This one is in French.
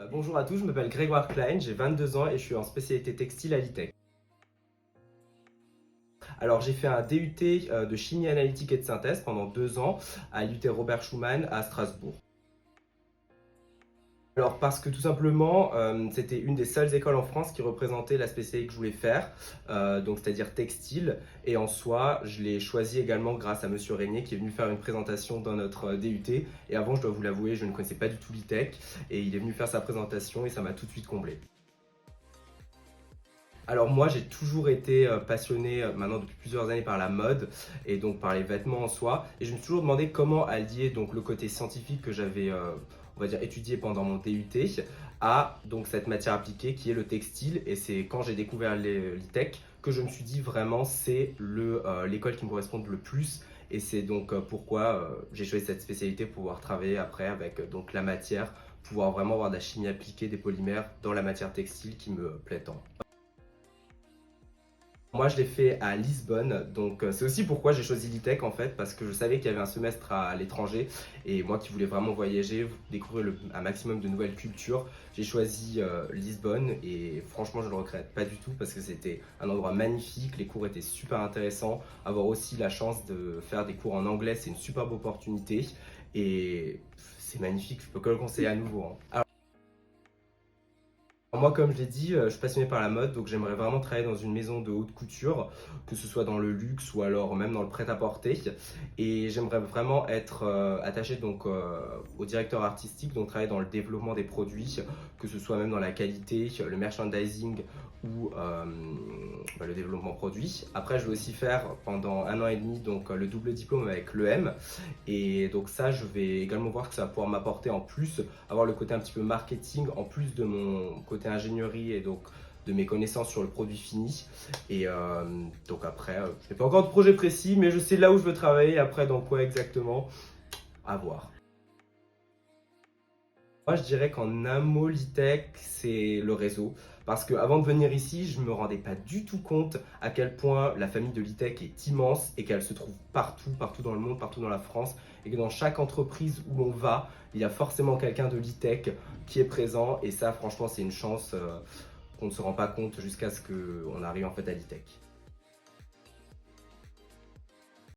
Bonjour à tous, je m'appelle Grégoire Klein, j'ai 22 ans et je suis en spécialité textile à l'ITEC. Alors j'ai fait un DUT de chimie analytique et de synthèse pendant 2 ans à l'UT Robert Schuman à Strasbourg. Alors parce que tout simplement, c'était une des seules écoles en France qui représentait la spécialité que je voulais faire, donc c'est-à-dire textile. Et en soi, je l'ai choisi également grâce à Monsieur Régnier qui est venu faire une présentation dans notre DUT. Et avant, je dois vous l'avouer, je ne connaissais pas du tout l'ITEC. Et il est venu faire sa présentation et ça m'a tout de suite comblé. Alors moi j'ai toujours été passionné maintenant depuis plusieurs années par la mode et donc par les vêtements en soi et je me suis toujours demandé comment allier donc le côté scientifique que j'avais on va dire étudié pendant mon DUT à donc cette matière appliquée qui est le textile et c'est quand j'ai découvert l'ITEC que je me suis dit vraiment c'est l'école qui me correspond le plus et c'est donc pourquoi j'ai choisi cette spécialité pour pouvoir travailler après avec donc la matière, pouvoir vraiment avoir de la chimie appliquée, des polymères dans la matière textile qui me plaît tant. Moi, je l'ai fait à Lisbonne, donc c'est aussi pourquoi j'ai choisi l'ITEC en fait, parce que je savais qu'il y avait un semestre à l'étranger et moi qui voulais vraiment voyager, découvrir un maximum de nouvelles cultures, j'ai choisi Lisbonne et franchement je ne le regrette pas du tout parce que c'était un endroit magnifique, les cours étaient super intéressants, avoir aussi la chance de faire des cours en anglais c'est une superbe opportunité et c'est magnifique, je peux que le conseiller à nouveau, hein. Moi, comme je l'ai dit, je suis passionné par la mode, donc j'aimerais vraiment travailler dans une maison de haute couture, que ce soit dans le luxe ou alors même dans le prêt-à-porter. Et j'aimerais vraiment être attaché donc au directeur artistique, donc travailler dans le développement des produits, que ce soit même dans la qualité, le merchandising ou le développement produit. Après, je vais aussi faire pendant 1 an et demi donc le double diplôme avec l'EM. Et donc ça, je vais également voir ce que ça va pouvoir m'apporter en plus, avoir le côté un petit peu marketing en plus de mon côté ingénierie et donc de mes connaissances sur le produit fini. Et donc après, je n'ai pas encore de projet précis, mais je sais là où je veux travailler. Après, dans quoi exactement, à voir. Moi, je dirais qu'en un mot, l'ITEC, c'est le réseau. Parce qu'avant de venir ici, je ne me rendais pas du tout compte à quel point la famille de l'ITEC est immense et qu'elle se trouve partout, partout dans le monde, partout dans la France. Et que dans chaque entreprise où on va, il y a forcément quelqu'un de l'ITEC qui est présent. Et ça, franchement, c'est une chance qu'on ne se rend pas compte jusqu'à ce qu'on arrive en fait à l'ITEC.